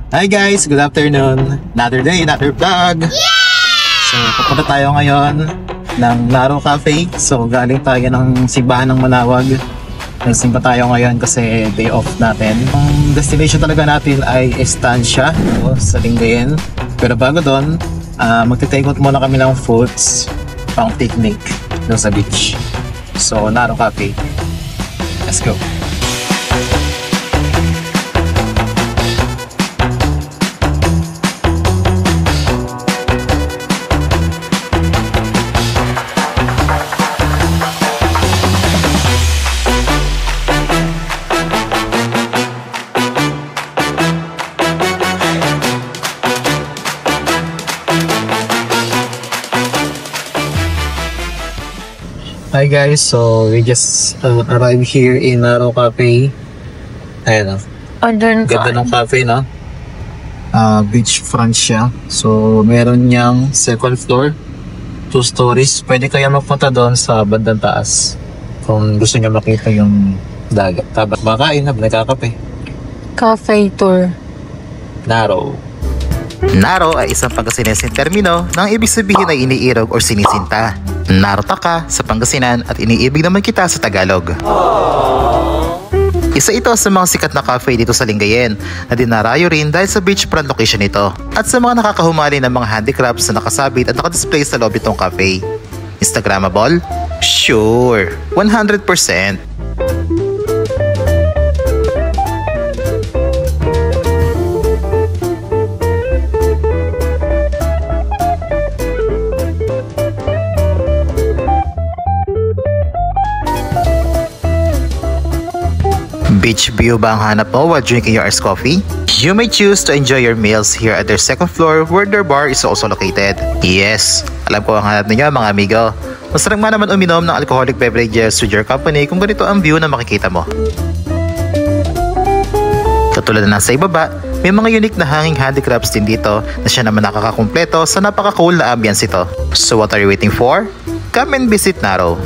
Hi guys, good afternoon. Another day, another vlog. So, pupunta tayo ngayon ng Naro Cafe. So, galing tayo ng simbahan ng Manawag. Nagsimba tayo ngayon kasi day off natin. Ang destination talaga natin ay Estancia sa Lingayen. Pero bago doon, magte-take out muna kami ng foods pang picnic doon sa beach. So, Naro Cafe. Let's go. Hi guys, so we just arrived here in Naro Cafe. Ayan o. Ganda ng cafe, no? Beach front siya. So meron niyang second floor, 2 stories. Pwede kaya magpunta doon sa bandang taas kung gusto niya makita yung dagat. Tapos makain na, nagkakape. Cafe tour. Naro. Naro ay isang Pangasinensian termino ng ibig sabihin ay iniirog o sinisinta. Narota ka sa Pangasinan at iniibig naman kita sa Tagalog. Isa ito sa mga sikat na cafe dito sa Lingayen na dinarayo rin dahil sa beachfront location ito at sa mga nakakahumali ng mga handicrafts na nakasabit at nakadisplay sa lobby itong cafe. Instagrammable? Sure! 100%! Beach view ba ang hanap mo while drinking your iced coffee? You may choose to enjoy your meals here at their second floor where their bar is also located. Yes, alam ko ang hanap ninyo mga amigo. Masarap nga naman uminom ng alcoholic beverages with your company kung ganito ang view na makikita mo. Katulad na nasa ibaba, may mga unique na hanging handicrafts din dito na siya naman nakakakumpleto sa napaka-cool na ambience ito. So what are you waiting for? Come and visit Naro.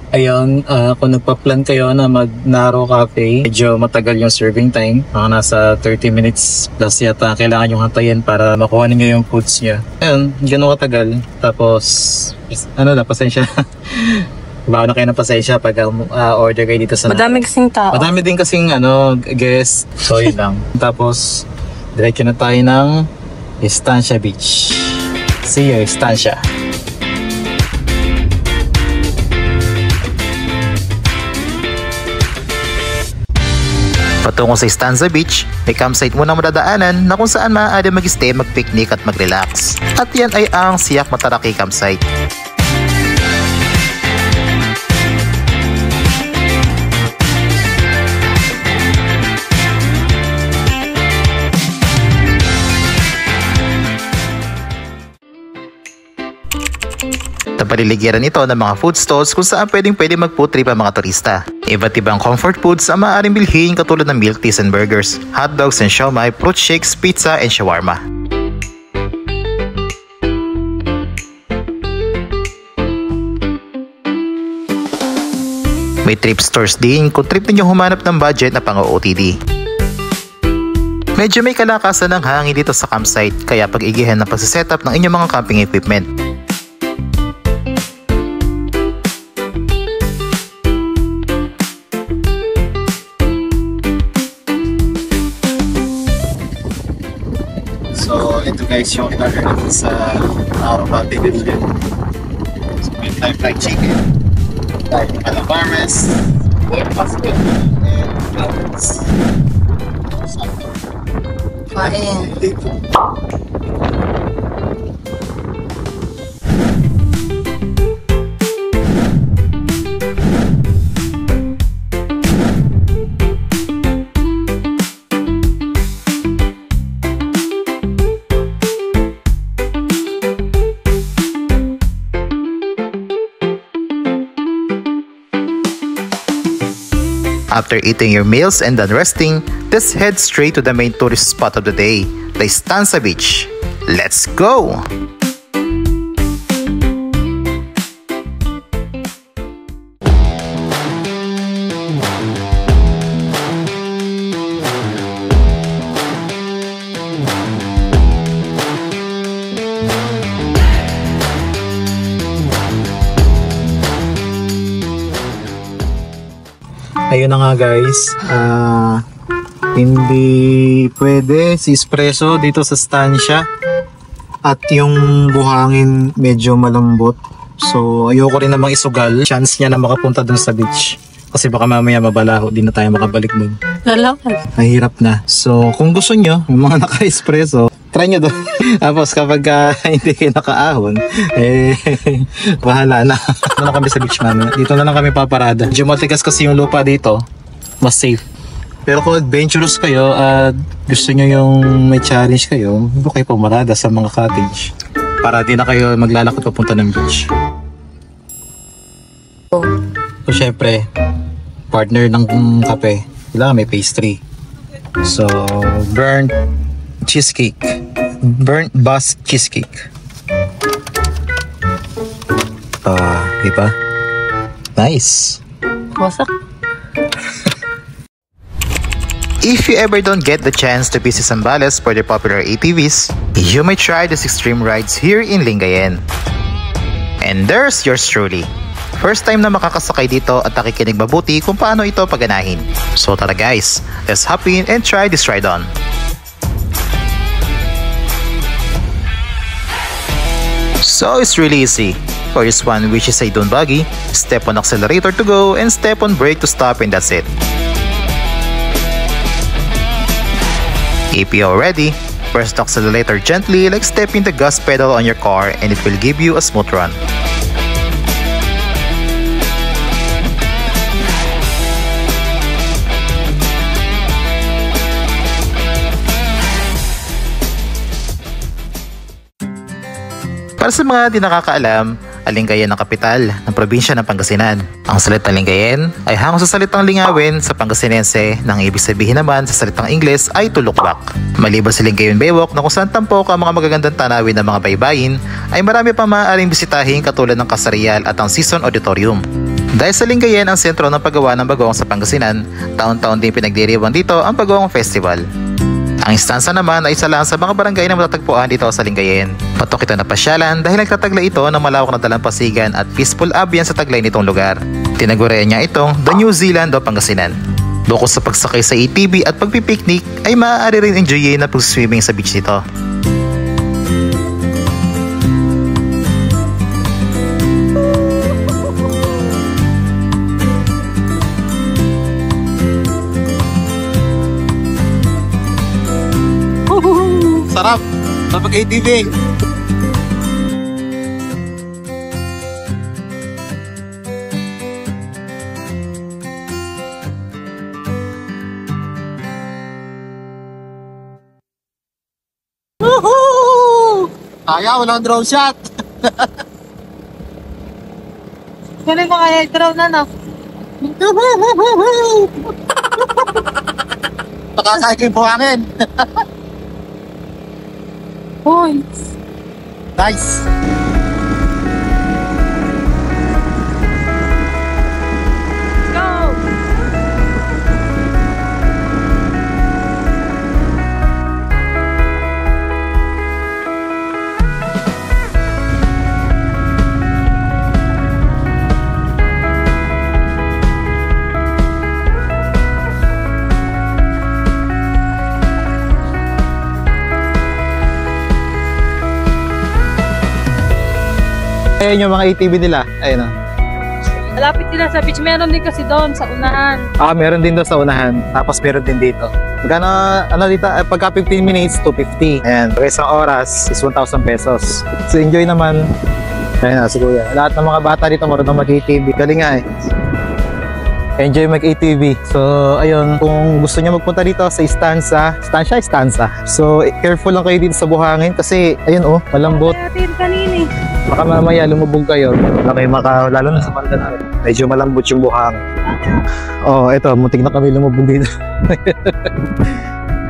Ayun, kung nagpa-plan kayo na mag-Naro Cafe, medyo matagal yung serving time. Mga nasa 30 minutes plus yata kailangan yung hantayin para makuha ninyo yung foods niya. Ayun, gano'n katagal. Tapos, pasensya. Bawa na kayo ng pasensya pag order kayo dito sa Madami kasing tao. Madami din kasing guest. So, yun lang. Tapos, diretso na tayo ng Estancia Beach. See you, Estancia. Patungo sa Estancia Beach, may campsite muna madadaanan na kung saan maaari mag-stay, mag-picnic at mag-relax. At yan ay ang Siak Mataraki Campsite. Napaliligiran ito ng mga food stalls kung saan pwedeng mag-food trip ang mga turista. Iba't ibang comfort foods ang maaaring bilhin katulad ng milk teas and burgers, hot dogs and siomai, fruit shakes, pizza and shawarma. May trip stores din kung trip ninyo humanap ng budget na pang-OOTD. Medyo may kalakasan ng hangin dito sa campsite kaya pag-igihan ng pagsisetup ng inyong mga camping equipment. So, ito guys yung order natin sa Naro Cafe Division. So, may Thai fried chicken, Thai calabares, pasta, and flowers. Kain. After eating your meals and done resting, let's head straight to the main tourist spot of the day, the Estancia Beach. Let's go! Ayun na nga guys. Hindi pwede si espresso dito sa stansya. At yung buhangin medyo malambot. So ayoko rin namang isugal. Chance niya na makapunta dun sa beach. Kasi baka mamaya mabalaho, di na tayo makabalik dun. Lalakad. Mahirap na. So kung gusto nyo, yung mga naka-espresso, try nyo doon. Tapos kapag hindi kayo nakaahon, bahala na. Dito na kami sa beach mamaya. Dito na lang kami paparada. Medyo matigas kasi yung lupa dito. Mas safe. Pero kung adventurous kayo at gusto nyo yung may challenge kayo, hindi kayo pumarada sa mga cottage. Para di na kayo maglalakad papunta ng beach. So syempre, partner ng kape, kailangan may pastry. So, burnt cheesecake. Burnt bus cheesecake. Di ba? Nice. Wasak. If you ever don't get the chance to visit Zambales for their popular ATVs, you may try these extreme rides here in Lingayen. And there's yours truly. First time na makakasakay dito at nakikinig mabuti kung paano ito paganahin. So tara guys, let's hop in and try this ride on. So it's really easy. For this one, which is a dune buggy, step on accelerator to go and step on brake to stop, and that's it. If you are ready, press the accelerator gently like stepping the gas pedal on your car and it will give you a smooth run. Para sa mga di nakakaalam, Lingayen ang kapital ng probinsya ng Pangasinan. Ang salitang Lingayen ay hango sa salitang lingawin sa Pangasinense nang ibig sabihin naman sa salitang Ingles ay tulukbak. Maliban sa Lingayen Baywalk na kung saan tampok ang mga magagandang tanawin ng mga baybayin, ay marami pa maaaring bisitahin katulad ng Kasarial at ang Season Auditorium. Dahil sa Lingayen ang sentro ng paggawa ng bagoong sa Pangasinan, taon-taon din pinagdiriwang dito ang Bagoong Festival. Ang istansa naman ay isa lang sa mga barangay na matatagpuan dito sa Lingayen. Patok ito na pasyalan dahil nagtataglay ito ng malawak na dalampasigan at peaceful ambience sa taglay nitong lugar. Tinagurian niya itong The New Zealand o Pangasinan. Bukod sa pagsakay sa ATV at pagpipiknik ay maaari rin enjoyin na pag-swimming sa beach nito. Sarap! Kapag ATV! Woohoo! Kaya, walang drone shot! Kunin ko kaya i-draw na no. Pakasay ko yung buhangin! Uy. Nice! Go! Ayan yung mga ATV nila. Ayun o. Malapit sila sa beach. Meron din kasi doon sa unahan. Meron din doon sa unahan. Tapos meron din dito. Magkano, dito, pagka 15 minutes, 250. Ayan, pag isang oras is 1,000 pesos. So enjoy naman. Ayan na, si Kuya. Lahat ng mga bata dito marunong mag-ATV. Galing nga eh. Enjoy mag-ATV. So, ayun, kung gusto niyo magpunta dito sa Stanza. So, careful lang kayo dito sa buhangin kasi, ayun oh, malambot. Natin kanini. Baka mamaya lumubog kayo. Lalo na sa Pandanar. Medyo malambot yung buhangin. Oh, eto, muntik na kami lumubog dito.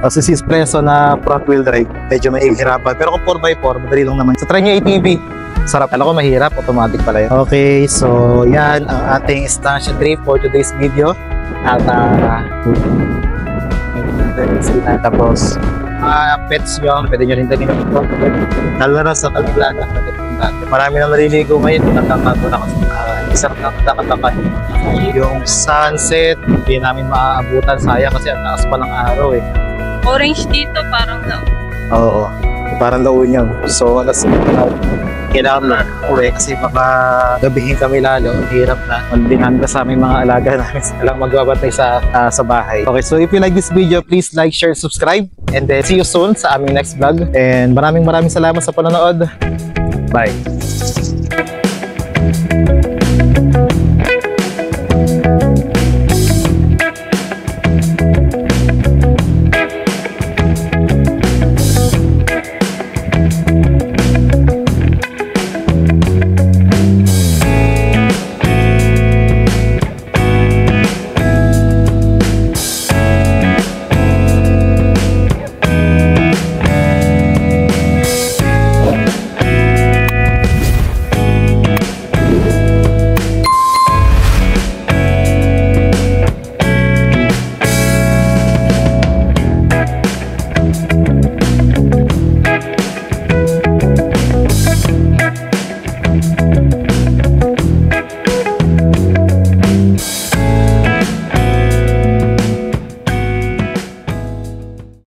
Kasi si Espresso na front wheel drive, medyo may hirapan. Pero kung 4x4, madali lang naman. So, try nyo ATV. Sarap. Alam ko mahirap, automatic pala yun. Okay, so yan ang ating estancia trip for today's video. At tapos pets nyo, pwede nyo rin tanin ito. Lalo na sa Taliglaga. Marami na naliligo ngayon, nakakato na kasi sarap na katakatakay. Yung sunset, hindi namin maaabutan, sayang kasi ang taas pa ng araw eh. Orange dito, parang daw. Oo, parang laon yun. So, alas kailangan na uwi kasi baka gabihin kami lalo. Hirap na. Mandingan ka sa aming mga alaga namin. Alang magbabatay sa bahay. Okay, so if you like this video, please like, share, subscribe. And then see you soon sa aming next vlog. And maraming salamat sa panonood. Bye!